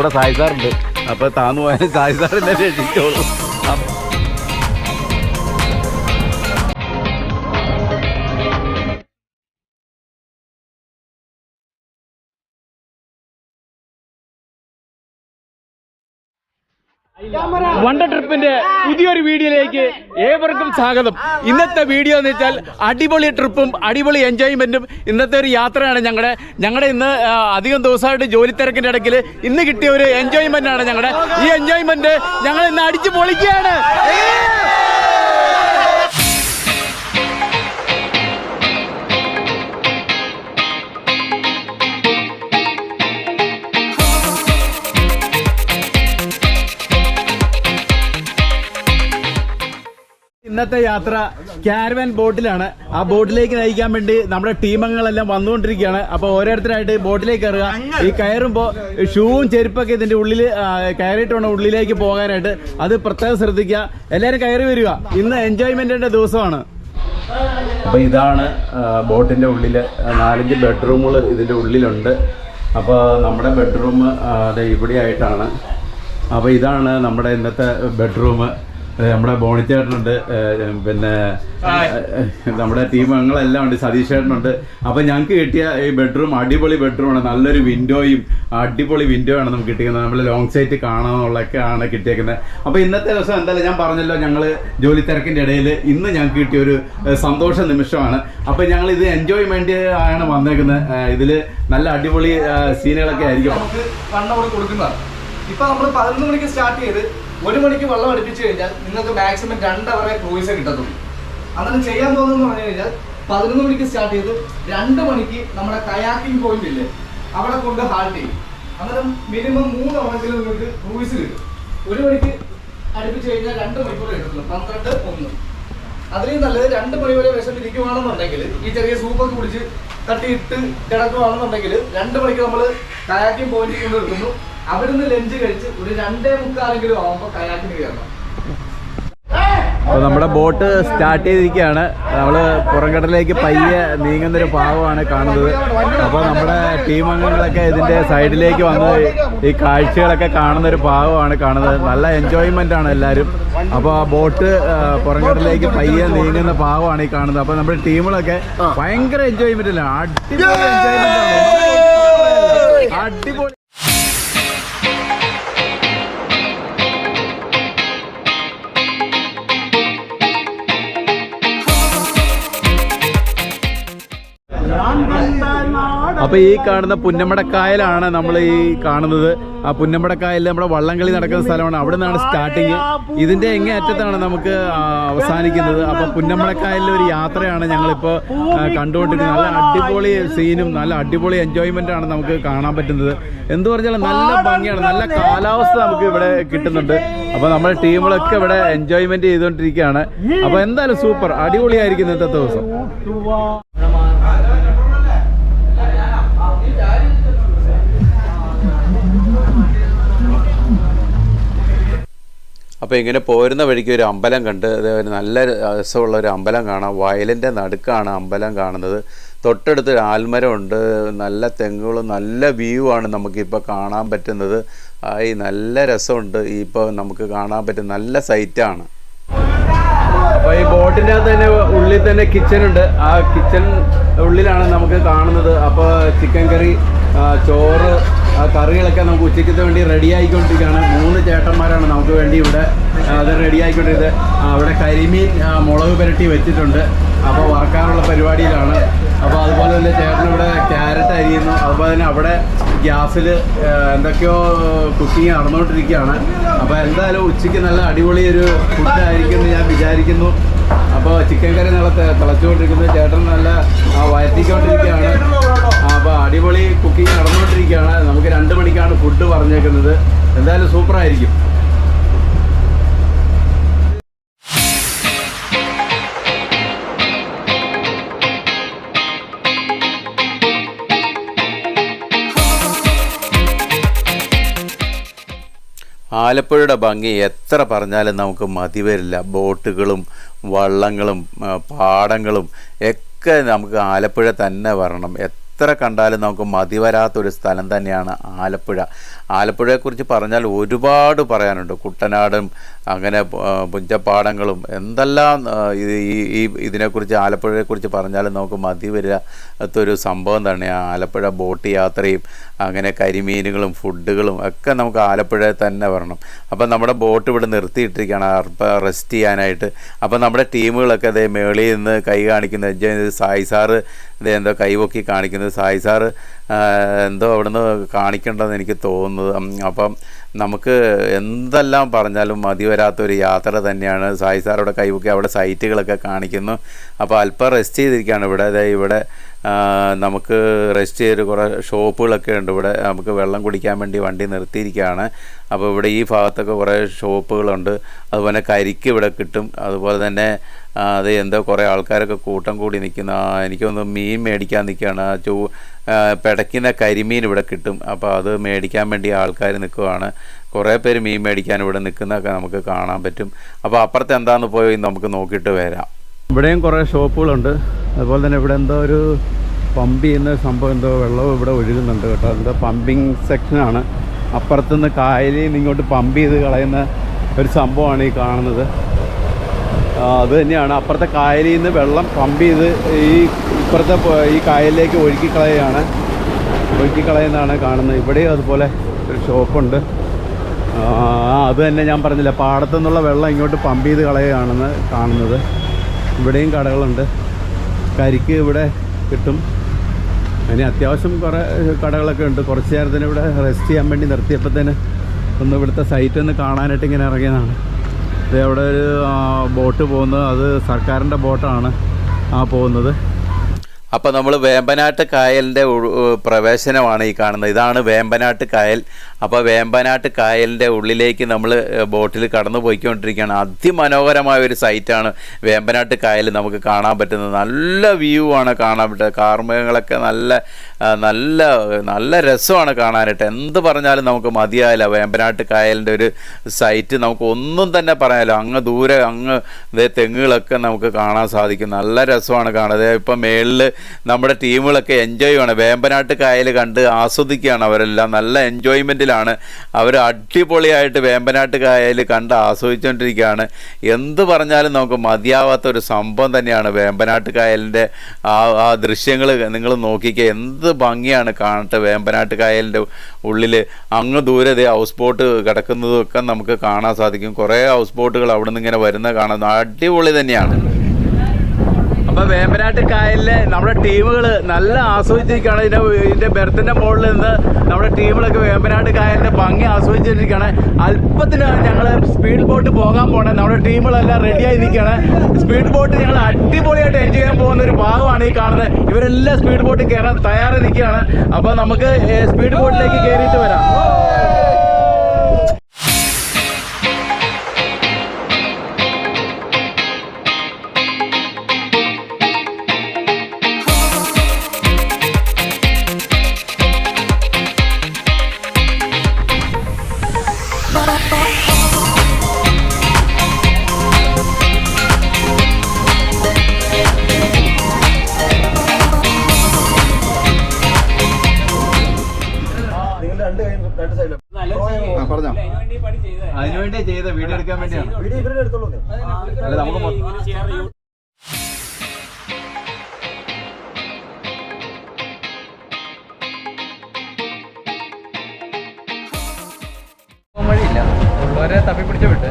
കൂടെ സായി സാറുണ്ട്. അപ്പോൾ താന്നു പോയാൽ സായി സാർ എന്നെ രക്ഷിച്ചോളൂ. വണ്ടർ ട്രിപ്പിന്റെ പുതിയൊരു വീഡിയോയിലേക്ക് ഏവർക്കും സ്വാഗതം. ഇന്നത്തെ വീഡിയോ എന്ന് വെച്ചാൽ അടിപൊളി ട്രിപ്പും അടിപൊളി എൻജോയ്മെന്റും ഇന്നത്തെ ഒരു യാത്രയാണ്. ഞങ്ങളുടെ ഇന്ന് അധികം ദിവസമായിട്ട് ജോലി തിരക്കിന്റെ ഇടയ്ക്ക് ഇന്ന് കിട്ടിയ ഒരു എൻജോയ്മെന്റ് ആണ് ഞങ്ങളുടെ. ഈ എൻജോയ്മെന്റ് ഞങ്ങൾ ഇന്ന് അടിച്ചു പൊളിക്കുകയാണ്. ഇന്നത്തെ യാത്ര കാരവാൻ ബോട്ടിലാണ്. ആ ബോട്ടിലേക്ക് നയിക്കാൻ വേണ്ടി നമ്മുടെ ടീമംഗങ്ങളെല്ലാം വന്നുകൊണ്ടിരിക്കുകയാണ്. അപ്പോൾ ഓരോരുത്തരായിട്ട് ബോട്ടിലേക്ക് കയറുക. ഈ കയറുമ്പോൾ ഷൂവും ചെരുപ്പൊക്കെ ഇതിന്റെ ഉള്ളിൽ കയറിയിട്ട് വേണം ഉള്ളിലേക്ക് പോകാനായിട്ട്. അത് പ്രത്യേകം ശ്രദ്ധിക്കുക. എല്ലാവരും കയറി വരിക. ഇന്ന് എൻജോയ്മെന്റിന്റെ ദിവസമാണ്. അപ്പോൾ ഇതാണ് ബോട്ടിന്റെ ഉള്ളിൽ 4-5 ബെഡ്റൂമുകൾ ഇതിന്റെ ഉള്ളിലുണ്ട്. അപ്പോൾ നമ്മുടെ ബെഡ്റൂം ഇവിടെ ആയിട്ടാണ്. അപ്പോൾ ഇതാണ് നമ്മുടെ ഇന്നത്തെ ബെഡ്റൂം. നമ്മുടെ ബോണിച്ചേട്ടനുണ്ട്, പിന്നെ നമ്മുടെ ടീം അംഗങ്ങളെല്ലാം ഉണ്ട്, സതീഷ് ചേട്ടനുണ്ട്. അപ്പോൾ ഞങ്ങൾക്ക് കിട്ടിയ ഈ ബെഡ്റൂം അടിപൊളി ബെഡ്റൂമാണ്. നല്ലൊരു വിൻഡോയും അടിപൊളി വിൻഡോയാണ് നമുക്ക് കിട്ടിയിരിക്കുന്നത്. നമ്മൾ ലോങ് സൈറ്റ് കാണാമെന്നുള്ളതൊക്കെയാണ് കിട്ടിയേക്കുന്നത്. അപ്പോൾ ഇന്നത്തെ ദിവസം എന്തായാലും ഞാൻ പറഞ്ഞല്ലോ, ഞങ്ങൾ ജോലി തിരക്കിൻ്റെ ഇടയിൽ ഇന്ന് ഞങ്ങൾക്ക് കിട്ടിയൊരു സന്തോഷ നിമിഷമാണ്. അപ്പോൾ ഞങ്ങൾ ഇത് എൻജോയ്മെന്റ് ആണ് വന്നേക്കുന്നത്. ഇതിൽ നല്ല അടിപൊളി സീനുകളൊക്കെ ആയിരിക്കും നമുക്ക് വണ്ണവർ കൊടുക്കുന്നത്. ഇപ്പൊ നമ്മൾ 11 മണിക്ക് സ്റ്റാർട്ട് ചെയ്ത് 1 മണിക്ക് വെള്ളം അടുപ്പിച്ചു കഴിഞ്ഞാൽ നിങ്ങൾക്ക് മാക്സിമം 2 അവറെ ക്രൂയിസേ കിട്ടത്തുള്ളൂ. അങ്ങനെ ചെയ്യാൻ തോന്നുന്നു പറഞ്ഞു കഴിഞ്ഞാൽ 11 മണിക്ക് സ്റ്റാർട്ട് ചെയ്ത് 2 മണിക്ക് നമ്മുടെ കയാക്കിംഗ് പോയിന്റ് ഇല്ലേ, അവിടെ കൊണ്ട് ഹാൾട്ട് ചെയ്യും. അങ്ങനെ മിനിമം 3 അവറെങ്കിലും നിങ്ങൾക്ക് ക്രൂയിസ് കിട്ടും. 1 മണിക്ക് അടുപ്പിച്ചു കഴിഞ്ഞാൽ 2 മണിക്കൂർ കിട്ടത്തുള്ളൂ. 12-1. അതിലും നല്ലത് 2 മണി വരെ വിശന്നിരിക്കുവാണെന്നുണ്ടെങ്കിൽ ഈ ചെറിയ സൂപ്പൊക്കെ കുടിച്ച് തട്ടിയിട്ട് കിടക്കുവാണെന്നുണ്ടെങ്കിൽ 2 മണിക്ക് നമ്മൾ കയാക്കിംഗ് പോയിന്റിൽ കൊണ്ട് നിർത്തുന്നു. അവിടുന്ന് ലഞ്ച് കഴിച്ച് ഒരു 2:45 ആവുമ്പോൾ കയാക്കിന് കയറണം. അപ്പോൾ നമ്മുടെ ബോട്ട് സ്റ്റാർട്ട് ചെയ്തിരിക്കുകയാണ്. നമ്മൾ പുറംകടലിലേക്ക് പയ്യെ നീങ്ങുന്നൊരു ഭാഗമാണ് കാണുന്നത്. അപ്പോൾ നമ്മുടെ ടീം അംഗങ്ങളൊക്കെ ഇതിൻ്റെ സൈഡിലേക്ക് വന്ന് ഈ കാഴ്ചകളൊക്കെ കാണുന്നൊരു ഭാഗമാണ് കാണുന്നത്. നല്ല എൻജോയ്മെൻ്റ് ആണ് എല്ലാവരും. അപ്പോൾ ആ ബോട്ട് പുറംകടലിലേക്ക് പയ്യെ നീങ്ങുന്ന ഭാഗമാണ് ഈ കാണുന്നത്. അപ്പോൾ നമ്മുടെ ടീമുകളൊക്കെ ഭയങ്കര എൻജോയ്മെൻ്റ് ആണ്. അടിപൊളി എൻജോയ്മെൻ്റ് ആണ്. അടിപൊളി. അപ്പോൾ ഈ കാണുന്ന പുന്നമടക്കായലാണ് നമ്മൾ ഈ കാണുന്നത്. ആ പുന്നമടക്കായലിൽ നമ്മുടെ വള്ളംകളി നടക്കുന്ന സ്ഥലമാണ്. അവിടെ നിന്നാണ് സ്റ്റാർട്ടിങ്. ഇതിൻ്റെ എങ്ങേ അറ്റത്താണ് നമുക്ക് അവസാനിക്കുന്നത്. അപ്പോൾ പുന്നമടക്കായലിൽ ഒരു യാത്രയാണ് ഞങ്ങളിപ്പോൾ കണ്ടുകൊണ്ടിരിക്കുന്നത്. നല്ല അടിപൊളി സീനും നല്ല അടിപൊളി എൻജോയ്മെൻ്റ് ആണ് നമുക്ക് കാണാൻ പറ്റുന്നത്. എന്ത് പറഞ്ഞാൽ നല്ല ഭംഗിയാണ്, നല്ല കാലാവസ്ഥ നമുക്ക് ഇവിടെ കിട്ടുന്നുണ്ട്. അപ്പോൾ നമ്മുടെ ടീമുകളൊക്കെ ഇവിടെ എൻജോയ്മെൻറ്റ് ചെയ്തുകൊണ്ടിരിക്കുകയാണ്. അപ്പോൾ എന്തായാലും സൂപ്പർ അടിപൊളിയായിരിക്കും ഇന്നത്തെ ദിവസം. അപ്പോൾ ഇങ്ങനെ പോരുന്ന വഴിക്ക് ഒരു അമ്പലം കണ്ട്, നല്ല രസമുള്ള ഒരു അമ്പലം കാണാം. വയലിൻ്റെ നടുക്കാണ് അമ്പലം കാണുന്നത്. തൊട്ടടുത്ത് ആൽമരമുണ്ട്, നല്ല തെങ്ങുകളും നല്ല വ്യൂ ആണ് നമുക്കിപ്പോൾ കാണാൻ പറ്റുന്നത്. ഈ നല്ല രസമുണ്ട്. ഇപ്പോൾ നമുക്ക് കാണാൻ പറ്റുന്ന നല്ല സൈറ്റാണ്. അപ്പോൾ ഈ ബോട്ടിൻ്റെ അകത്ത് തന്നെ ഉള്ളിൽ തന്നെ കിച്ചൺ ഉണ്ട്. ആ കിച്ചൺ ഉള്ളിലാണ് നമുക്ക് കാണുന്നത്. അപ്പോൾ ചിക്കൻ കറി, ചോറ്, കറികളൊക്കെ നമുക്ക് ഉച്ചയ്ക്കത്തെ വേണ്ടി റെഡി ആയിക്കൊണ്ടിരിക്കുകയാണ്. 3 ചേട്ടന്മാരാണ് നമുക്ക് വേണ്ടി ഇവിടെ അത് റെഡി ആയിക്കൊണ്ടിരിക്കുന്നത്. അവിടെ കരിമീൻ മുളക് പുരട്ടി വെച്ചിട്ടുണ്ട്. അപ്പോൾ വറക്കാനുള്ള പരിപാടിയിലാണ്. അപ്പോൾ അതുപോലെ തന്നെ ചേട്ടൻ ഇവിടെ ക്യാരറ്റ് അരിയുന്നു. അതുപോലെ തന്നെ അവിടെ ഗ്യാസിൽ എന്തൊക്കെയോ കുക്കിങ് നടന്നുകൊണ്ടിരിക്കുകയാണ്. അപ്പോൾ എന്തായാലും ഉച്ചയ്ക്ക് നല്ല അടിപൊളി ഒരു ഫുഡായിരിക്കും എന്ന് ഞാൻ വിചാരിക്കുന്നു. അപ്പോൾ ചിക്കൻ കറി നല്ല തിളച്ചുകൊണ്ടിരിക്കുന്നത്, ചേട്ടൻ നല്ല വയറ്റിക്കൊണ്ടിരിക്കുകയാണ്. അപ്പോൾ അടിപൊളി കുക്കിംഗ് നടന്നുകൊണ്ടിരിക്കുകയാണ്. നമുക്ക് 2 മണിക്കാണ് ഫുഡ് പറഞ്ഞേക്കുന്നത്. എന്തായാലും സൂപ്പറായിരിക്കും. ആലപ്പുഴയുടെ ഭംഗി എത്ര പറഞ്ഞാലും നമുക്ക് മതി വരില്ല. ബോട്ടുകളും വള്ളങ്ങളും പാടങ്ങളും ഒക്കെ നമുക്ക് ആലപ്പുഴ തന്നെ വരണം. എത്ര കണ്ടാലും നമുക്ക് മതി വരാത്തൊരു സ്ഥലം തന്നെയാണ് ആലപ്പുഴ. ആലപ്പുഴയെക്കുറിച്ച് പറഞ്ഞാൽ ഒരുപാട് പറയാനുണ്ട്. കുട്ടനാടും അങ്ങനെ പുഞ്ചപ്പാടങ്ങളും എന്തെല്ലാം ഇതിനെക്കുറിച്ച് ആലപ്പുഴയെക്കുറിച്ച് പറഞ്ഞാലും നമുക്ക് മതി വരാത്തൊരു സംഭവം തന്നെയാണ് ആലപ്പുഴ ബോട്ട് യാത്രയും അങ്ങനെ കരിമീനുകളും ഫുഡുകളും ഒക്കെ നമുക്ക് ആലപ്പുഴയിൽ തന്നെ വരണം. അപ്പം നമ്മുടെ ബോട്ട് ഇവിടെ നിർത്തിയിട്ടിരിക്കുകയാണ് റെസ്റ്റ് ചെയ്യാനായിട്ട്. അപ്പം നമ്മുടെ ടീമുകളൊക്കെ അതേ മേളിൽ നിന്ന് കൈ കാണിക്കുന്നത് സായി സാറ് ഇത് എന്തോ കൈപൊക്കി കാണിക്കുന്നത് സായി സാറ് എന്തോ അവിടുന്ന് കാണിക്കേണ്ടതെന്ന് എനിക്ക് തോന്നുന്നത്. അപ്പം നമുക്ക് എന്തെല്ലാം പറഞ്ഞാലും മതി വരാത്തൊരു യാത്ര തന്നെയാണ്. സായി സാറവിടെ കൈപൊക്കി അവിടെ സൈറ്റുകളൊക്കെ കാണിക്കുന്നു. അപ്പോൾ അല്പം റെസ്റ്റ് ചെയ്തിരിക്കുകയാണ് ഇവിടെ. ഇവിടെ നമുക്ക് റെസ്റ്റ് ചെയ്തൊരു കുറേ ഷോപ്പുകളൊക്കെ ഉണ്ട്. ഇവിടെ നമുക്ക് വെള്ളം കുടിക്കാൻ വേണ്ടി വണ്ടി നിർത്തിയിരിക്കുകയാണ്. അപ്പോൾ ഇവിടെ ഈ ഭാഗത്തൊക്കെ കുറേ ഷോപ്പുകളുണ്ട്. അതുപോലെ കരിക്ക് ഇവിടെ കിട്ടും. അതുപോലെ തന്നെ അത് എന്തോ കുറേ ആൾക്കാരൊക്കെ കൂട്ടം കൂടി നിൽക്കുന്ന എനിക്കൊന്ന് മീൻ മേടിക്കാൻ നിൽക്കുകയാണ്. പിടയ്ക്കുന്ന കരിമീൻ ഇവിടെ കിട്ടും. അപ്പോൾ അത് മേടിക്കാൻ വേണ്ടി ആൾക്കാർ നിൽക്കുകയാണ്. കുറേ പേര് മീൻ മേടിക്കാൻ ഇവിടെ നിൽക്കുന്നതൊക്കെ നമുക്ക് കാണാൻ പറ്റും. അപ്പോൾ അപ്പുറത്ത് എന്താണെന്ന് പോയി നമുക്ക് നോക്കിയിട്ട് വരാം. ഇവിടെയും കുറേ ഷോപ്പുകളുണ്ട്. അതുപോലെ തന്നെ ഇവിടെ എന്തോ ഒരു പമ്പ് ചെയ്യുന്ന സംഭവം, എന്തോ വെള്ളവും ഇവിടെ ഒഴുകുന്നുണ്ട് കേട്ടോ. എന്തോ പമ്പിങ് സെക്ഷനാണ്. അപ്പുറത്തുനിന്ന് കായലിൽ നിന്ന് ഇങ്ങോട്ട് പമ്പ് ചെയ്ത് കളയുന്ന ഒരു സംഭവമാണ് ഈ കാണുന്നത്. അത് തന്നെയാണ്. അപ്പുറത്തെ കായലിൽ നിന്ന് വെള്ളം പമ്പ് ചെയ്ത് ഇപ്പുറത്തെ ഈ കായലിലേക്ക് ഒഴുക്കിക്കളയുന്നതാണ് കാണുന്നത്. ഇവിടെയും അതുപോലെ ഒരു ഷോപ്പുണ്ട്. അത് തന്നെ ഞാൻ പറഞ്ഞില്ല, പാടത്തു നിന്നുള്ള വെള്ളം ഇങ്ങോട്ട് പമ്പ് ചെയ്ത് കളയുകയാണെന്ന് കാണുന്നത്. ഇവിടെയും കടകളുണ്ട്. കരിക്ക് ഇവിടെ കിട്ടും. അതിന് അത്യാവശ്യം കുറേ കടകളൊക്കെ ഉണ്ട്. കുറച്ച് നേരത്തിന് ഇവിടെ റെസ്റ്റ് ചെയ്യാൻ വേണ്ടി നിർത്തിയപ്പോഴത്തേന് ഒന്ന് ഇവിടുത്തെ സൈറ്റ് ഒന്ന് കാണാനായിട്ട് ഇങ്ങനെ ഇറങ്ങിയതാണ്. അവിടെ ഒരു ബോട്ട് പോകുന്നത്, അത് സർക്കാരിൻ്റെ ബോട്ടാണ് പോകുന്നത്. അപ്പോൾ നമ്മൾ വേമ്പനാട്ട് കായലിൻ്റെ പ്രവേശനമാണ് ഈ കാണുന്നത്. ഇതാണ് വേമ്പനാട്ട് കായൽ. അപ്പോൾ വേമ്പനാട്ട് കായലിൻ്റെ ഉള്ളിലേക്ക് നമ്മൾ ബോട്ടിൽ കടന്നു പോയിക്കൊണ്ടിരിക്കുകയാണ്. അതിമനോഹരമായ ഒരു സൈറ്റാണ് വേമ്പനാട്ട് കായൽ നമുക്ക് കാണാൻ പറ്റുന്നത്. നല്ല വ്യൂ ആണ് കാണാൻ പറ്റുന്നത്. കാർമേഘങ്ങളൊക്കെ നല്ല രസമാണ് കാണാനായിട്ട്. എന്ത് പറഞ്ഞാലും നമുക്ക് മതിയായില്ല. വേമ്പനാട്ട് കായലിൻ്റെ ഒരു സൈറ്റ് നമുക്ക് ഒന്നും തന്നെ പറയാമല്ലോ. അങ്ങ് ദൂരെ തെങ്ങുകളൊക്കെ നമുക്ക് കാണാൻ സാധിക്കും. നല്ല രസമാണ് കാണുന്നത്. ഇപ്പം മേളിൽ നമ്മുടെ ടീമുകളൊക്കെ എൻജോയ് ചെയ്യണം. വേമ്പനാട്ട് കായൽ കണ്ട് ആസ്വദിക്കുകയാണ് അവരെല്ലാം. നല്ല എൻജോയ്മെൻറ്റിലാണ് അവർ. അടിപൊളിയായിട്ട് വേമ്പനാട്ട് കായൽ കണ്ട് ആസ്വദിച്ചുകൊണ്ടിരിക്കുകയാണ്. എന്ത് പറഞ്ഞാലും നമുക്ക് മതിയാവാത്തൊരു സംഭവം തന്നെയാണ് വേമ്പനാട്ട് കായലിൻ്റെ ആ ദൃശ്യങ്ങൾ നിങ്ങൾ നോക്കിക്കുക. എന്ത് ഭംഗിയാണ് കാണട്ടെ. വേമ്പനാട്ട് കായലിൻ്റെ ഉള്ളിൽ അങ്ങ് ദൂരെ ഹൗസ് ബോട്ട് കിടക്കുന്നതൊക്കെ നമുക്ക് കാണാൻ സാധിക്കും. കുറേ ഹൗസ് ബോട്ടുകൾ അവിടെ നിന്ന് ഇങ്ങനെ വരുന്നത് കാണുന്നു. അടിപൊളി തന്നെയാണ്. അപ്പോൾ വേമ്പനാട്ട് കായലിൽ നമ്മുടെ ടീമുകൾ നല്ല ആസ്വദിച്ചിരിക്കുകയാണ്. ഇതിൻ്റെ ബെർത്തിൻ്റെ മുകളിൽ നിന്ന് നമ്മുടെ ടീമുകളൊക്കെ വേമ്പനാട്ട് കായലിൻ്റെ ഭംഗി ആസ്വദിച്ചിരിക്കുകയാണ്. അല്പത്തിന് ഞങ്ങൾ സ്പീഡ് ബോട്ട് പോകാൻ പോകണം. നമ്മുടെ ടീമുകളെല്ലാം റെഡിയായി നിൽക്കുകയാണ്. സ്പീഡ് ബോട്ട് ഞങ്ങൾ അടിപൊളിയായിട്ട് എൻജോയ് ചെയ്യാൻ പോകുന്ന ഒരു ഭാഗമാണ് ഈ കാണുന്നത്. ഇവരെല്ലാം സ്പീഡ് ബോട്ടിൽ കയറാൻ തയ്യാറായി നിൽക്കുകയാണ്. അപ്പോൾ നമുക്ക് സ്പീഡ് ബോട്ടിലേക്ക് കയറിയിട്ട് വരാം. അതിനുവേണ്ടി ചെയ്ത വീഡിയോ എടുക്കാൻ വേണ്ടിയാണ്. അല്ല നമുക്ക് വഴിയില്ല, ഉള്ളവരെ തപ്പിപ്പിടിച്ച് വിട്ട്.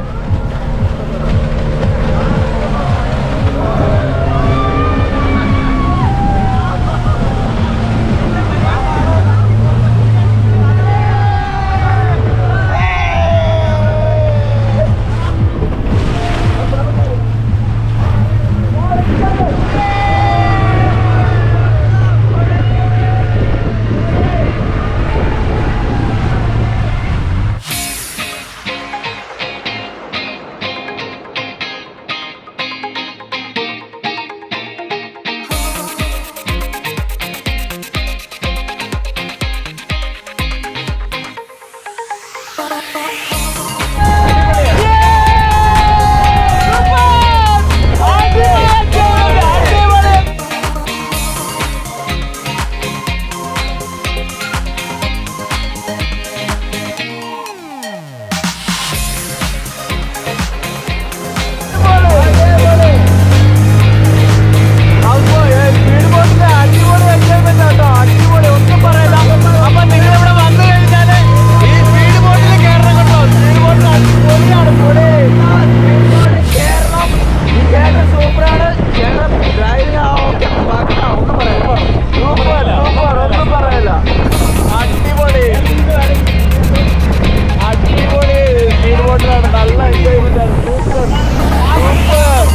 നല്ല എൻജോയ്മെന്റ് ആണ്. സൂപ്പർ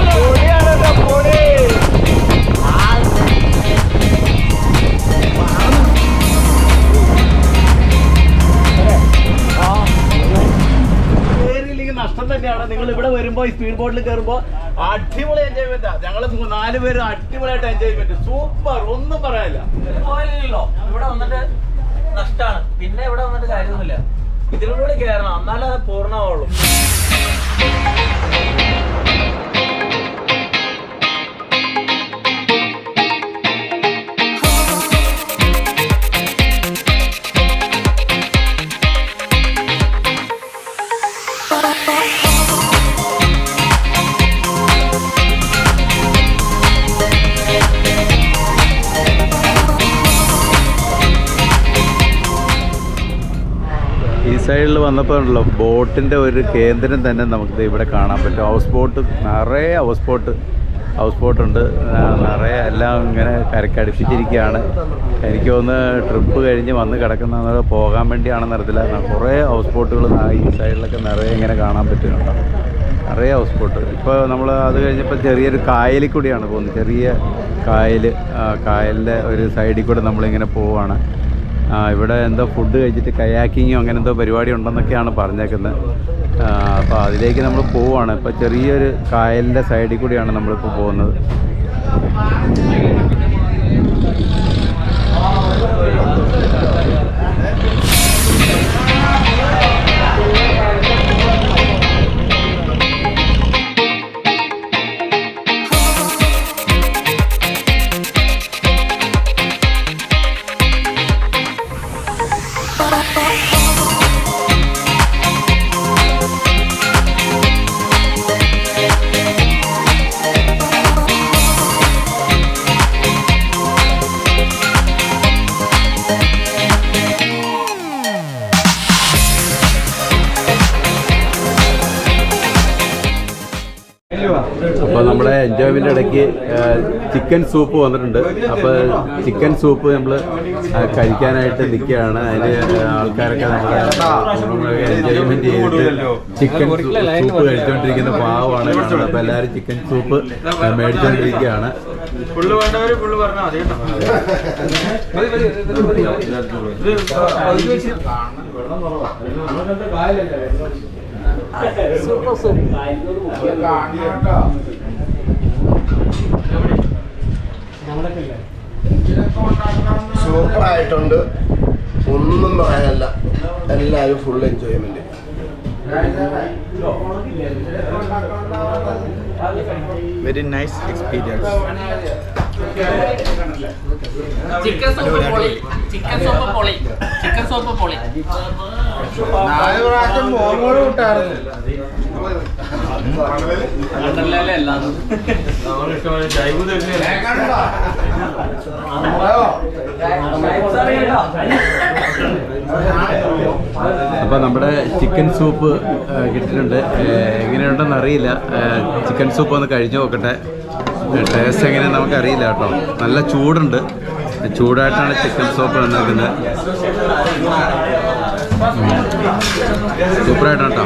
പൊളിയാണല്ലോ പൊളി. നഷ്ടം തന്നെയാണ്. നിങ്ങൾ ഇവിടെ വരുമ്പോൾ ഈ സ്പീഡ് ബോട്ടിൽ കയറുമ്പോൾ അടിപൊളി എൻജോയ്മെന്റാ. ഞങ്ങൾ 4 പേരും അടിപൊളിയായിട്ട് എൻജോയ്മെന്റ്. സൂപ്പർ, ഒന്നും പറയാനില്ല. പോയില്ലല്ലോ, ഇവിടെ വന്നിട്ട് നഷ്ടമാണ്. പിന്നെ ഇവിടെ വന്നിട്ട് കാര്യമൊന്നുമില്ല. ഇതിലൂടെ കയറണം, എന്നാലേ അത് പൂർണ്ണമാവുള്ളൂ. ഈ സൈഡിൽ വന്നപ്പോൾ ഉണ്ടല്ലോ ബോട്ടിൻ്റെ ഒരു കേന്ദ്രം തന്നെ നമുക്ക് ഇവിടെ കാണാൻ പറ്റും. ഹൗസ് ബോട്ട്, നിറയെ ഹൗസ് ബോട്ടുണ്ട്. നിറയെ എല്ലാം ഇങ്ങനെ കരക്കടിപ്പിച്ചിരിക്കുകയാണ്. എനിക്ക് തോന്നുന്നു ട്രിപ്പ് കഴിഞ്ഞ് വന്ന് കിടക്കുന്ന പോകാൻ വേണ്ടിയാണെന്ന് അറിയത്തില്ല. കുറേ ഹൗസ് ബോട്ടുകൾ ഈ സൈഡിലൊക്കെ നിറയെ ഇങ്ങനെ കാണാൻ പറ്റുന്നുണ്ടോ, നിറയെ ഹൗസ് ബോട്ട്. ഇപ്പോൾ നമ്മൾ അത് കഴിഞ്ഞപ്പോൾ ചെറിയൊരു കായലിൽ കൂടിയാണ് പോകുന്നത്. ചെറിയ കായലിൻ്റെ ഒരു സൈഡിൽ കൂടെ നമ്മളിങ്ങനെ പോവുകയാണ്. ഇവിടെ എന്തോ ഫുഡ് കഴിച്ചിട്ട് കയാക്കിങ്ങോ അങ്ങനെ എന്തോ പരിപാടി ഉണ്ടെന്നൊക്കെയാണ് പറഞ്ഞേക്കുന്നത്. അപ്പോൾ അതിലേക്ക് നമ്മൾ പോവുകയാണ്. ഇപ്പോൾ ചെറിയൊരു കായലിൻ്റെ സൈഡിൽ കൂടിയാണ് നമ്മളിപ്പോൾ പോകുന്നത്. അപ്പോൾ നമ്മുടെ എൻജോയ്മെൻ്റ് ഇടയ്ക്ക് ചിക്കൻ സൂപ്പ് വന്നിട്ടുണ്ട്. അപ്പോൾ ചിക്കൻ സൂപ്പ് നമ്മൾ കഴിക്കാനായിട്ട് നിൽക്കുകയാണ്. അതിന് ആൾക്കാരൊക്കെ നമ്മുടെ എൻജോയ്മെൻറ്റ് ചെയ്തിട്ട് ചിക്കൻ സൂപ്പ് കഴിച്ചുകൊണ്ടിരിക്കുന്ന പാവമാണ്. അപ്പോൾ എല്ലാവരും ചിക്കൻ സൂപ്പ് മേടിച്ചുകൊണ്ടിരിക്കുകയാണ്. സൂപ്പറായിട്ടുണ്ട്, ഒന്നും പറയാനല്ല. എല്ലാവരും full enjoyment. Very nice experience. Chicken soup പൊളി, ചിക്കൻ സൂപ്പ് പൊളി, ചിക്കൻ സൂപ്പ് പൊളി. 4 പ്രാവശ്യം മോമോട് കൂട്ടായിരുന്നു. അപ്പോൾ നമ്മുടെ ചിക്കൻ സൂപ്പ് കിട്ടിയിട്ടുണ്ട്. എങ്ങനെയുണ്ടെന്ന് അറിയില്ല. ചിക്കൻ സൂപ്പ് ഒന്ന് കഴിച്ചു നോക്കട്ടെ. ടേസ്റ്റ് എങ്ങനെയാണെന്ന് നമുക്കറിയില്ല കേട്ടോ. നല്ല ചൂടുണ്ട്. ചൂടായിട്ടാണ് ചിക്കൻ സൂപ്പ് വന്നിരിക്കുന്നത്. സൂപ്പറായിട്ടാണ് കേട്ടോ.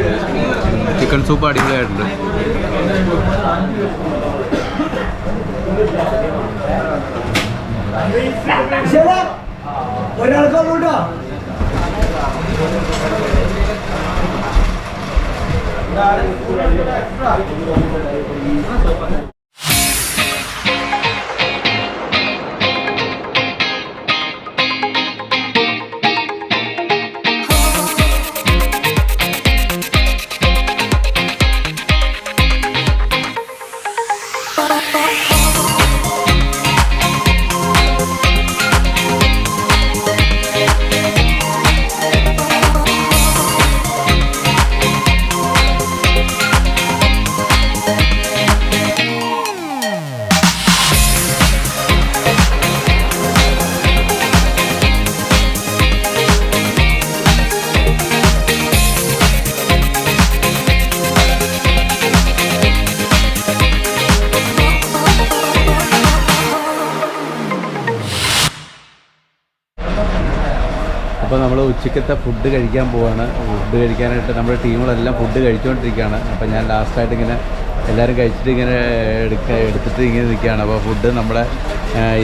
ചിക്കൻ സൂപ്പ് അടിപൊളിയായിട്ടുണ്ട്. ഒരാൾക്കോട്ടോ ഉച്ചക്കത്തെ ഫുഡ് കഴിക്കാൻ പോവാണ്. ഫുഡ് കഴിക്കാനായിട്ട് നമ്മുടെ ടീമുകളെല്ലാം ഫുഡ് കഴിച്ചുകൊണ്ടിരിക്കുകയാണ്. അപ്പോൾ ഞാൻ ലാസ്റ്റായിട്ട് ഇങ്ങനെ എല്ലാവരും കഴിച്ചിട്ട് ഇങ്ങനെ എടുത്തിട്ട് ഇങ്ങനെ നിൽക്കുകയാണ്. അപ്പോൾ ഫുഡ് നമ്മുടെ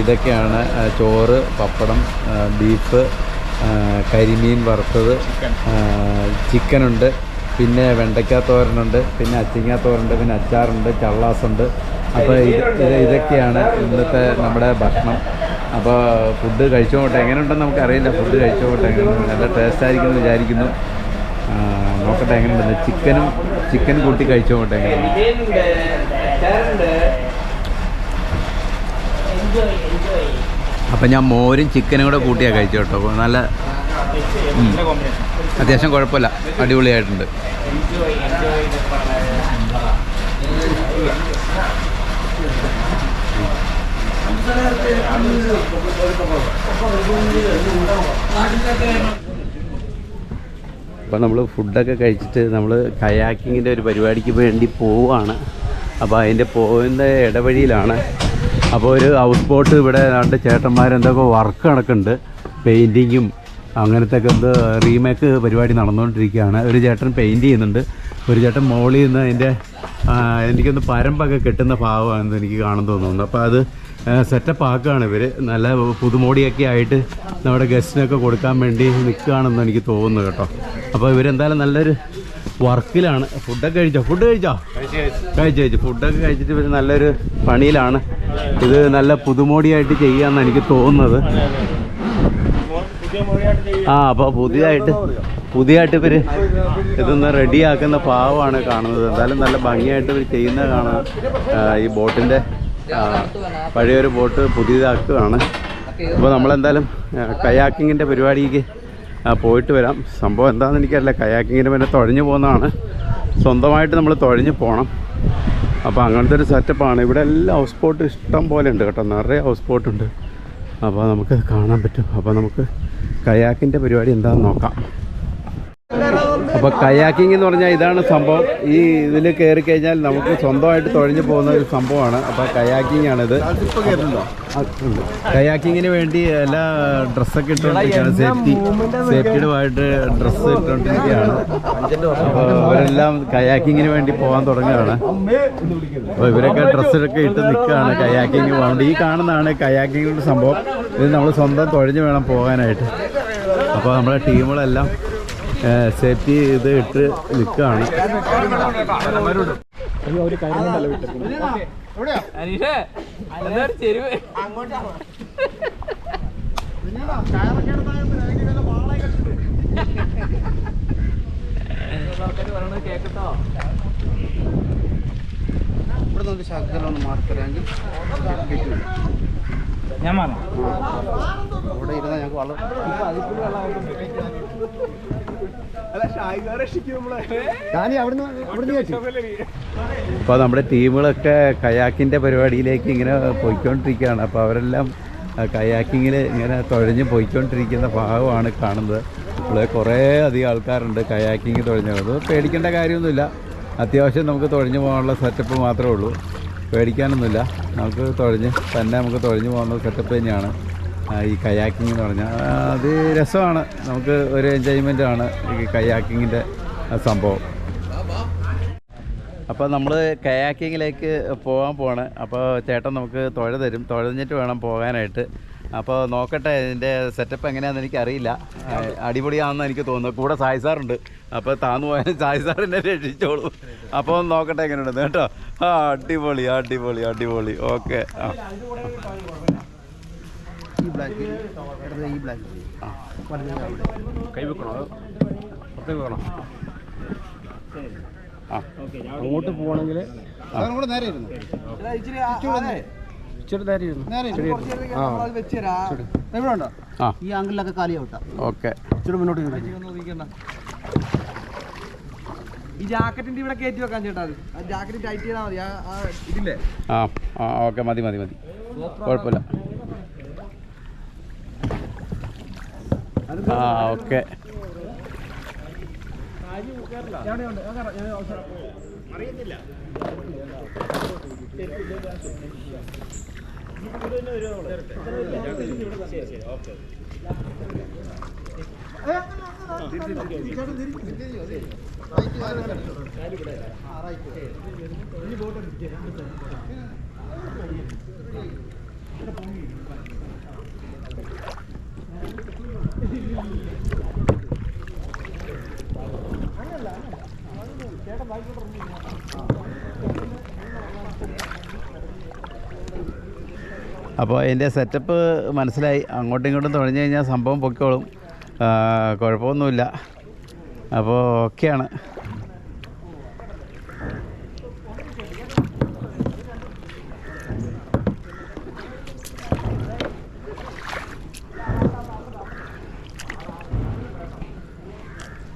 ഇതൊക്കെയാണ്: ചോറ്, പപ്പടം, ബീഫ്, കരിമീൻ വറുത്തത്, ചിക്കനുണ്ട്, പിന്നെ വെണ്ടയ്ക്ക തോരനുണ്ട്, പിന്നെ അച്ചിങ്ങ തോരനുണ്ട്, പിന്നെ അച്ചാറുണ്ട്, ചള്ളാസുണ്ട്. അപ്പോൾ ഇതൊക്കെയാണ് ഇന്നത്തെ നമ്മുടെ ഭക്ഷണം. അപ്പോൾ ഫുഡ് കഴിച്ചോട്ടെ, എങ്ങനെയുണ്ടെന്ന് നമുക്കറിയില്ല. ഫുഡ് കഴിച്ചോട്ടെ, എങ്ങനെയുണ്ട്, നല്ല ടേസ്റ്റ് ആയിരിക്കുമെന്ന് വിചാരിക്കുന്നു. നോക്കട്ടെ എങ്ങനെയുണ്ടെന്ന്. ചിക്കൻ കൂട്ടി കഴിച്ചോട്ടെ എങ്ങനെയുണ്ട്. അപ്പം ഞാൻ മോരും ചിക്കനും കൂടെ കൂട്ടിയാണ് കഴിച്ചു കേട്ടോ. അപ്പോൾ നല്ല അത്യാവശ്യം കുഴപ്പമില്ല, അടിപൊളിയായിട്ടുണ്ട്. അപ്പോൾ നമ്മൾ ഫുഡൊക്കെ കഴിച്ചിട്ട് നമ്മൾ കയാക്കിങ്ങിൻ്റെ ഒരു പരിപാടിക്ക് വേണ്ടി പോവുകയാണ്. അപ്പോൾ അതിൻ്റെ പോകുന്ന ഇടവഴിയിലാണ്. അപ്പോൾ ഒരു ഹൗസ് ബോട്ട് ഇവിടെ 2 ചേട്ടന്മാരെന്തൊക്കെ വർക്ക് നടക്കുന്നുണ്ട്. പെയിൻറ്റിങ്ങും അങ്ങനത്തെ ഒക്കെ എന്തോ റീമേക്ക് പരിപാടി നടന്നുകൊണ്ടിരിക്കുകയാണ്. ഒരു ചേട്ടൻ പെയിൻറ്റ് ചെയ്യുന്നുണ്ട്, ഒരു ചേട്ടൻ മോളിൽ നിന്ന് അതിൻ്റെ എനിക്കൊന്ന് പരമ്പൊക്കെ കെട്ടുന്ന ഭാഗമാണെന്ന് എനിക്ക് കാണാൻ തോന്നുന്നു. അപ്പോൾ അത് സെറ്റപ്പ് ആക്കുകയാണ് ഇവർ. നല്ല പുതുമോടിയൊക്കെ ആയിട്ട് നമ്മുടെ ഗസ്റ്റിനൊക്കെ കൊടുക്കാൻ വേണ്ടി നിൽക്കുകയാണെന്ന് എനിക്ക് തോന്നുന്നു കേട്ടോ. അപ്പോൾ ഇവരെന്തായാലും നല്ലൊരു വർക്കിലാണ്. ഫുഡൊക്കെ കഴിച്ചോ? കഴിച്ചു. ഫുഡൊക്കെ കഴിച്ചിട്ട് ഇവർ നല്ലൊരു പണിയിലാണ്. ഇത് നല്ല പുതുമോടിയായിട്ട് ചെയ്യാമെന്നാണ് എനിക്ക് തോന്നുന്നത്. അപ്പോൾ പുതിയതായിട്ട് ഇവർ ഇതൊന്ന് റെഡിയാക്കുന്ന ഭാവമാണ് കാണുന്നത്. എന്തായാലും നല്ല ഭംഗിയായിട്ട് ഇവർ ചെയ്യുന്നത് കാണാം. ഈ ബോട്ടിൻ്റെ പഴയൊരു ബോട്ട് പുതിയതാക്കുകയാണ്. അപ്പോൾ നമ്മളെന്തായാലും കയാക്കിങ്ങിൻ്റെ പരിപാടിക്ക് പോയിട്ട് വരാം. സംഭവം എന്താണെന്ന് എനിക്കറിയില്ല. കയാക്കിങ്ങിന് പിന്നെ തുഴഞ്ഞു പോകുന്നതാണ്. സ്വന്തമായിട്ട് നമ്മൾ തുഴഞ്ഞു പോകണം. അപ്പോൾ അങ്ങനത്തെ ഒരു സെറ്റപ്പാണ്. ഇവിടെ എല്ലാം ഹൗസ് ബോട്ട് ഇഷ്ടം പോലെ ഉണ്ട് കേട്ടോ. നിറയെ ഹൗസ് ബോട്ടുണ്ട്. അപ്പോൾ നമുക്ക് കാണാൻ പറ്റും. അപ്പോൾ നമുക്ക് കയാക്കിൻ്റെ പരിപാടി എന്താണെന്ന് നോക്കാം. അപ്പോൾ കയാക്കിംഗ് എന്ന് പറഞ്ഞാൽ ഇതാണ് സംഭവം. ഈ ഇതിൽ കയറി കഴിഞ്ഞാൽ നമുക്ക് സ്വന്തമായിട്ട് തുഴഞ്ഞു പോകുന്ന ഒരു സംഭവമാണ്. അപ്പോൾ കയാക്കിംഗ് ആണിത്. കയാക്കിങ്ങിന് വേണ്ടി എല്ലാ ഡ്രസ്സൊക്കെ ഇട്ടുകൊണ്ടിരിക്കുകയാണ്. സേഫ്റ്റിയുടെ ആയിട്ട് ഡ്രസ്സ് ഇട്ടുകൊണ്ടിരിക്കുകയാണ്. അപ്പോൾ അവരെല്ലാം കയാക്കിങ്ങിന് വേണ്ടി പോകാൻ തുടങ്ങുകയാണ്. അപ്പോൾ ഇവരൊക്കെ ഡ്രസ്സൊക്കെ ഇട്ട് നിൽക്കുകയാണ് കയാക്കിങ് പോകാണ്ട്. ഈ കാണുന്നതാണ് കയാക്കിങ്ങിൻ്റെ സംഭവം. ഇത് നമ്മൾ സ്വന്തം തുഴഞ്ഞ് വേണം പോകാനായിട്ട്. അപ്പോൾ നമ്മുടെ ടീമുകളെല്ലാം സേഫ്റ്റി ഇത് ഇട്ട് നിൽക്കുകയാണ്. ഇവിടെ ശകലൊന്ന് മാറിത്തരാമെങ്കിൽ ഞാൻ മാറാം. അവിടെ ഇരുന്നാൽ ഞങ്ങൾക്ക് വെള്ളം അപ്പോൾ നമ്മുടെ ടീമുകളൊക്കെ കയാക്കിൻ്റെ പരിപാടിയിലേക്ക് ഇങ്ങനെ പോയിക്കൊണ്ടിരിക്കുകയാണ്. അപ്പോൾ അവരെല്ലാം കയാക്കിങ്ങിൽ ഇങ്ങനെ തുഴഞ്ഞ് പോയിക്കൊണ്ടിരിക്കുന്ന ഭാഗമാണ് കാണുന്നത്. ഇവിടെ കുറേ അധികം ആൾക്കാരുണ്ട് കയാക്കിങ് തുഴഞ്ഞത്. പേടിക്കേണ്ട കാര്യമൊന്നുമില്ല. അത്യാവശ്യം നമുക്ക് തുഴഞ്ഞു പോകാനുള്ള സെറ്റപ്പ് മാത്രമേ ഉള്ളൂ. പേടിക്കാനൊന്നുമില്ല. നമുക്ക് നമുക്ക് തുഴഞ്ഞു പോകുന്ന സെറ്റപ്പ് തന്നെയാണ് ഈ കയാക്കിങ് എന്ന് പറഞ്ഞാൽ. അത് രസമാണ്. നമുക്ക് ഒരു എൻജോയ്മെൻ്റാണ് ഈ കയാക്കിങ്ങിൻ്റെ സംഭവം. അപ്പോൾ നമ്മൾ കയാക്കിങ്ങിലേക്ക് പോവാണ്. അപ്പോൾ ചേട്ടൻ നമുക്ക് തുഴഞ്ഞിട്ട് വേണം പോകാനായിട്ട്. അപ്പോൾ നോക്കട്ടെ ഇതിൻ്റെ സെറ്റപ്പ് എങ്ങനെയാണെന്ന് എനിക്കറിയില്ല. അടിപൊളിയാണെന്ന് എനിക്ക് തോന്നുന്നു. കൂടെ സായി സാറുണ്ട്. അപ്പോൾ താന്നു പോയാലും സായി സാർ എന്നെ രക്ഷിച്ചോളൂ. അപ്പോൾ നോക്കട്ടെ എങ്ങനെയുണ്ടെന്ന് കേട്ടോ. അടിപൊളി. ഓക്കെ. കൈ വെക്കണോ? പുറത്തേക്ക് വെക്കണോ? അങ്ങോട്ട് പോകണമെങ്കിൽ നേരെ ഇരുന്നു. ഈ ആംഗിളിലൊക്കെ കാലിയാവട്ടെ. ഓക്കെ. മുന്നോട്ട് ഈ ജാക്കറ്റിന്റെ ഇവിടെ കയറ്റി വെക്കാൻ ചേട്ടാ. ജാക്കറ്റ് ടൈറ്റ് ചെയ്താൽ മതി. ഇതില്ലേ? ഓക്കെ. മതി. കുഴപ്പമില്ല. ഓക്കെ. അറിയത്തില്ല. അപ്പോൾ അതിൻ്റെ സെറ്റപ്പ് മനസ്സിലായി. അങ്ങോട്ടും ഇങ്ങോട്ടും തുഴഞ്ഞു കഴിഞ്ഞാൽ സംഭവം പൊക്കോളും, കുഴപ്പമൊന്നുമില്ല. അപ്പോൾ ഓക്കെയാണ്.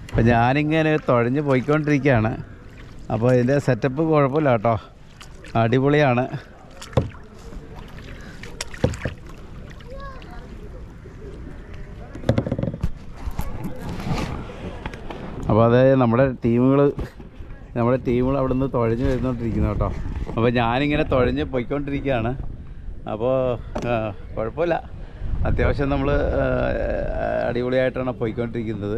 അപ്പം ഞാനിങ്ങനെ തുഴഞ്ഞ് പോയിക്കൊണ്ടിരിക്കുകയാണ്. അപ്പോൾ ഇതിൻ്റെ സെറ്റപ്പ് കുഴപ്പമില്ല കേട്ടോ, അടിപൊളിയാണ്. അപ്പോൾ അത് നമ്മുടെ ടീമുകൾ അവിടെ നിന്ന് തുഴഞ്ഞ് വരുന്നോണ്ടിരിക്കുന്നു കേട്ടോ. അപ്പോൾ ഞാനിങ്ങനെ തുഴഞ്ഞ് പോയിക്കൊണ്ടിരിക്കുകയാണ്. അപ്പോൾ കുഴപ്പമില്ല, അത്യാവശ്യം നമ്മൾ അടിപൊളിയായിട്ടാണ് പോയിക്കൊണ്ടിരിക്കുന്നത്.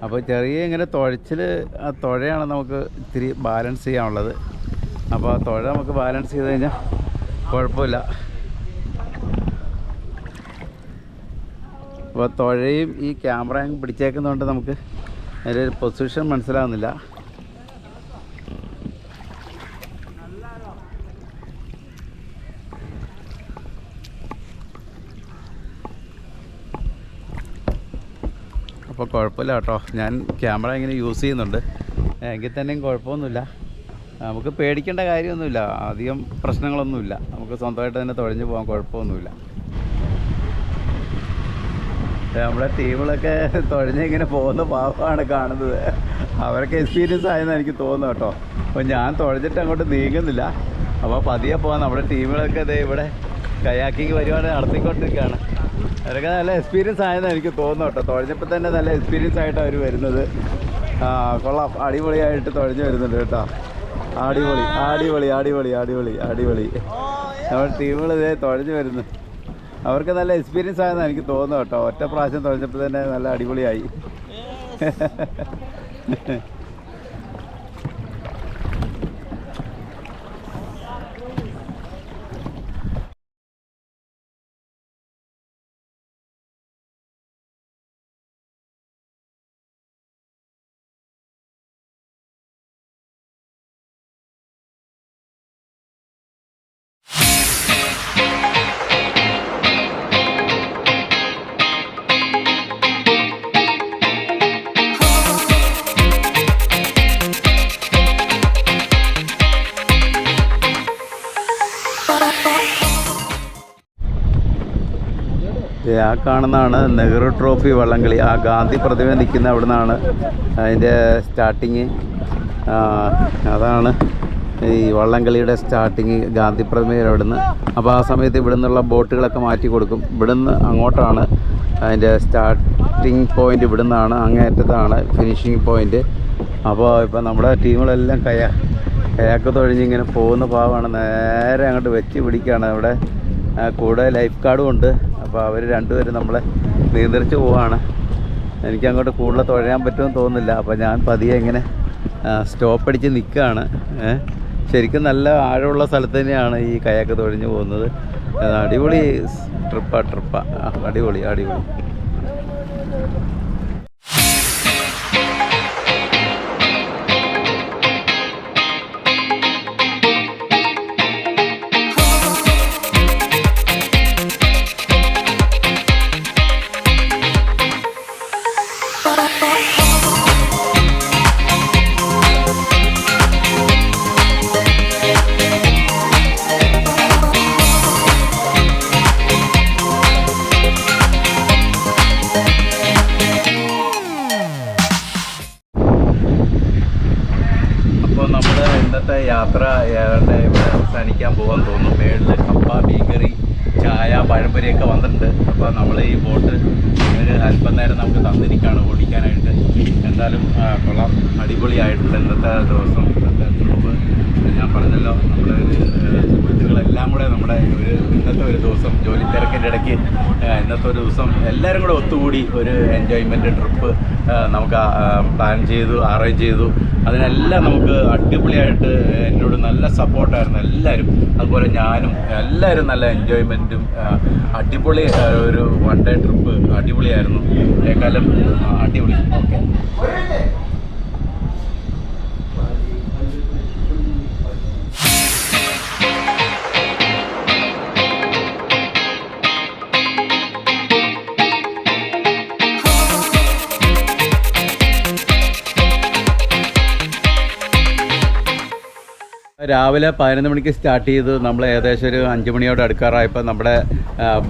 അപ്പോൾ ചെറിയ ഇങ്ങനെ തുഴച്ചിൽ, ആ തുഴയാണ് നമുക്ക് ഇത്തിരി ബാലൻസ് ചെയ്യാനുള്ളത്. അപ്പോൾ ആ തുഴ നമുക്ക് ബാലൻസ് ചെയ്ത് കഴിഞ്ഞാൽ കുഴപ്പമില്ല. അപ്പോൾ തുഴയും ഈ ക്യാമറയും പിടിച്ചേക്കുന്നതുകൊണ്ട് നമുക്ക് അതിൻ്റെ ഒരു പൊസിഷൻ മനസ്സിലാവുന്നില്ല. അപ്പോൾ കുഴപ്പമില്ല കേട്ടോ, ഞാൻ ക്യാമറ ഇങ്ങനെ യൂസ് ചെയ്യുന്നുണ്ട്, എങ്കിൽ തന്നെയും കുഴപ്പമൊന്നുമില്ല. നമുക്ക് പേടിക്കേണ്ട കാര്യമൊന്നുമില്ല, അധികം പ്രശ്നങ്ങളൊന്നുമില്ല. നമുക്ക് സ്വന്തമായിട്ട് തന്നെ തുഴഞ്ഞു പോകാൻ കുഴപ്പമൊന്നുമില്ല. നമ്മുടെ ടീമുകളൊക്കെ തുഴഞ്ഞ് ഇങ്ങനെ പോകുന്ന പാവമാണ് കാണുന്നത്. അവർക്ക് എക്സ്പീരിയൻസ് ആയെന്ന് എനിക്ക് തോന്നുന്നു കേട്ടോ. അപ്പോൾ ഞാൻ തുഴഞ്ഞിട്ട് അങ്ങോട്ട് നീങ്ങുന്നില്ല. അപ്പോൾ പതിയെ പോകാൻ നമ്മുടെ ടീമുകളൊക്കെ ഇതേ ഇവിടെ കയാക്കിങ് പരിപാടി നടത്തിക്കൊണ്ടിരിക്കുകയാണ്. അവരൊക്കെ നല്ല എക്സ്പീരിയൻസ് ആയെന്ന് എനിക്ക് തോന്നുന്നു കേട്ടോ. തുഴഞ്ഞപ്പോൾ തന്നെ നല്ല എക്സ്പീരിയൻസ് ആയിട്ടാണ് അവർ വരുന്നത്. കൊള്ളാം, അടിപൊളിയായിട്ട് തുഴഞ്ഞ് വരുന്നുണ്ട് കേട്ടോ. അടിപൊളി അടിപൊളി അടിപൊളി അടിപൊളി അടിപൊളി. നമ്മുടെ ടീമുകൾ ഇതേ തുഴഞ്ഞ് വരുന്നു. അവർക്ക് നല്ല എക്സ്പീരിയൻസ് ആയെന്ന് എനിക്ക് തോന്നുന്നു കേട്ടോ. ഒറ്റ പ്രാവശ്യം തുഴഞ്ഞപ്പോൾ തന്നെ നല്ല അടിപൊളിയായി. ആ കാണുന്നതാണ് നെഹ്റു ട്രോഫി വള്ളംകളി. ആ ഗാന്ധി പ്രതിമ നിൽക്കുന്ന അവിടെ നിന്നാണ് അതിൻ്റെ സ്റ്റാർട്ടിങ്. അതാണ് ഈ വള്ളംകളിയുടെ സ്റ്റാർട്ടിങ്, ഗാന്ധി പ്രതിമയുടെ അവിടെ നിന്ന്. അപ്പോൾ ആ സമയത്ത് ഇവിടെ നിന്നുള്ള ബോട്ടുകളൊക്കെ മാറ്റി കൊടുക്കും. ഇവിടെ നിന്ന് അങ്ങോട്ടാണ് അതിൻ്റെ സ്റ്റാർട്ടിങ് പോയിൻ്റ്, ഇവിടെ നിന്നാണ് അങ്ങേയറ്റത്താണ് ഫിനിഷിങ് പോയിൻ്റ്. അപ്പോൾ ഇപ്പോൾ നമ്മുടെ ടീമുകളെല്ലാം കയാക്ക് തൊഴിഞ്ഞിങ്ങനെ പോകുന്ന ഭാഗമാണ്. നേരെ അങ്ങോട്ട് വെച്ച് പിടിക്കുകയാണ്. അവിടെ കൂടെ ലൈഫ് ഗാർഡും ഉണ്ട്. അപ്പോൾ അവർ രണ്ടുപേരും നമ്മളെ നിയന്ത്രിച്ച് പോവുകയാണ്. എനിക്കങ്ങോട്ട് കൂടുതൽ തുഴയാൻ പറ്റുമെന്ന് തോന്നുന്നില്ല. അപ്പോൾ ഞാൻ പതിയെ ഇങ്ങനെ സ്റ്റോപ്പ് അടിച്ച് നിൽക്കുകയാണ്. ശരിക്കും നല്ല ആഴമുള്ള സ്ഥലത്ത് തന്നെയാണ് ഈ കയാക്ക് തുഴഞ്ഞു പോകുന്നത്. അടിപൊളി ട്രിപ്പാ അടിപൊളി അടിപൊളി. യാത്ര ഏതാണ്ട് ഇവിടെ അവസാനിക്കാൻ പോകാൻ തോന്നുന്നു. മേളിൽ കപ്പ, മീൻകറി, ചായ, പഴംപൊരിയൊക്കെ വന്നിട്ടുണ്ട്. അപ്പോൾ നമ്മൾ ഈ ബോട്ട് ഒരു അല്പം നേരം നമുക്ക് തന്നിരിക്കുകയാണ് ഓടിക്കാനായിട്ട്. എന്തായാലും കൊള്ളാം, അടിപൊളിയായിട്ടുണ്ട് ഇന്നത്തെ ദിവസം, ഇന്നത്തെ ട്രിപ്പ്. ഞാൻ പറഞ്ഞല്ലോ നമ്മുടെ സുഹൃത്തുക്കളെല്ലാം കൂടെ നമ്മുടെ ഇന്നത്തെ ഒരു ദിവസം ജോലി തിരക്കിൻ്റെ ഇടയ്ക്ക് ഇന്നത്തെ ഒരു ദിവസം എല്ലാവരും കൂടെ ഒത്തുകൂടി ഒരു എൻജോയ്മെൻറ്റ് ട്രിപ്പ് നമുക്ക് പ്ലാൻ ചെയ്തു, അറേഞ്ച് ചെയ്തു. അതിനെല്ലാം നമുക്ക് അടിപൊളിയായിട്ട് എന്നോട് നല്ല സപ്പോർട്ടായിരുന്നു എല്ലാവരും. അതുപോലെ ഞാനും എല്ലാവരും നല്ല എൻജോയ്മെൻറ്റും അടിപൊളി ഒരു വൺ ഡേ ട്രിപ്പ് അടിപൊളിയായിരുന്നു. ഏക്കാലം അടിപൊളി. ഓക്കെ. രാവിലെ 11 മണിക്ക് സ്റ്റാർട്ട് ചെയ്ത് നമ്മൾ ഏകദേശം ഒരു 5 മണിയോട് അടുക്കാറായപ്പോൾ നമ്മുടെ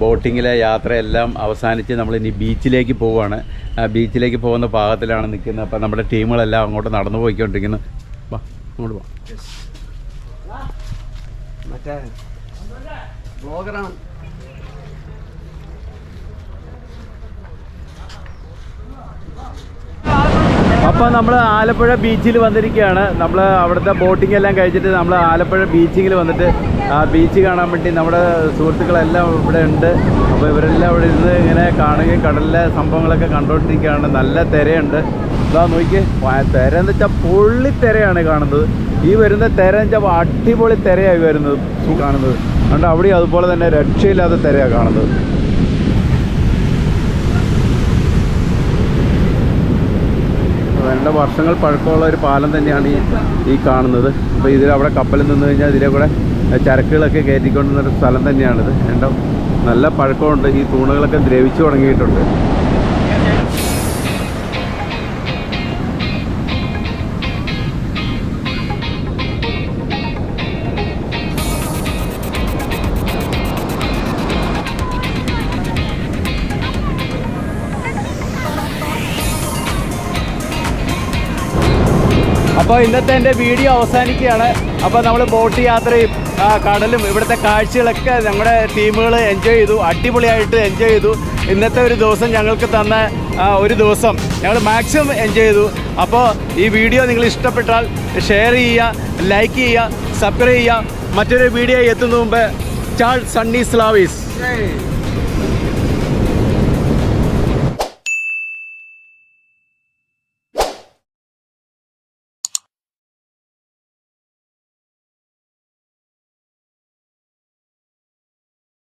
ബോട്ടിങ്ങിലെ യാത്രയെല്ലാം അവസാനിച്ച് നമ്മളിനി ബീച്ചിലേക്ക് പോവുകയാണ്. ബീച്ചിലേക്ക് പോകുന്ന പാകത്തിലാണ് നിൽക്കുന്നത്. അപ്പോൾ നമ്മുടെ ടീമുകളെല്ലാം അങ്ങോട്ട് നടന്നു പോയിക്കൊണ്ടിരിക്കുന്നു. വാ, അങ്ങോട്ട് പോവാം. മറ്റേ ബ്ലോഗറാണ്. അപ്പോൾ നമ്മൾ ആലപ്പുഴ ബീച്ചിൽ വന്നിരിക്കുകയാണ്. നമ്മൾ അവിടുത്തെ ബോട്ടിംഗ് എല്ലാം കഴിച്ചിട്ട് നമ്മൾ ആലപ്പുഴ ബീച്ചിൽ വന്നിട്ട് ആ ബീച്ച് കാണാൻ വേണ്ടി നമ്മുടെ സുഹൃത്തുക്കളെല്ലാം ഇവിടെ ഉണ്ട്. അപ്പോൾ ഇവരെല്ലാം ഇവിടെ ഇരുന്ന് ഇങ്ങനെ കാണുകയും കടലിലെ സംഭവങ്ങളൊക്കെ കണ്ടുകൊണ്ടിരിക്കുകയാണ്. നല്ല തിരയുണ്ട്. ഇതാ നോക്കി, തിര എന്ന് വെച്ചാൽ പൊള്ളി തിരയാണ് കാണുന്നത്. ഈ വരുന്ന തിര എന്ന് വെച്ചാൽ അടിപൊളി തിരയായി വരുന്നത് കാണുന്നത്. അതുകൊണ്ട് അവിടെയും അതുപോലെ തന്നെ രക്ഷയില്ലാത്ത തിരയാണ് കാണുന്നത്. നല്ല വർഷങ്ങൾ പഴക്കമുള്ള ഒരു പാലം തന്നെയാണ് ഈ കാണുന്നത്. അപ്പോൾ ഇതിലവിടെ കപ്പലിൽ നിന്ന് കഴിഞ്ഞാൽ ഇതിലെ കൂടെ ചരക്കുകളൊക്കെ കയറ്റിക്കൊണ്ടുവന്നൊരു സ്ഥലം തന്നെയാണിത്. എൻ്റെ നല്ല പഴക്കമുണ്ട്. ഈ തൂണുകളൊക്കെ ദ്രവിച്ചു തുടങ്ങിയിട്ടുണ്ട്. അപ്പോൾ ഇന്നത്തെ എൻ്റെ വീഡിയോ അവസാനിക്കുകയാണ്. അപ്പോൾ നമ്മൾ ബോട്ട് യാത്രയും കടലും ഇവിടുത്തെ കാഴ്ചകളൊക്കെ ഞങ്ങളുടെ ടീമുകൾ എൻജോയ് ചെയ്തു. അടിപൊളിയായിട്ട് എൻജോയ് ചെയ്തു. ഇന്നത്തെ ഒരു ദിവസം ഞങ്ങൾക്ക് തന്ന ഒരു ദിവസം ഞങ്ങൾ മാക്സിമം എൻജോയ് ചെയ്തു. അപ്പോൾ ഈ വീഡിയോ നിങ്ങൾ ഇഷ്ടപ്പെട്ടാൽ ഷെയർ ചെയ്യുക, ലൈക്ക് ചെയ്യുക, സബ്സ്ക്രൈബ് ചെയ്യുക. മറ്റൊരു വീഡിയോ എത്തുന്ന മുമ്പ് ചാൾ സണ്ണി സ്ലാവീസ്.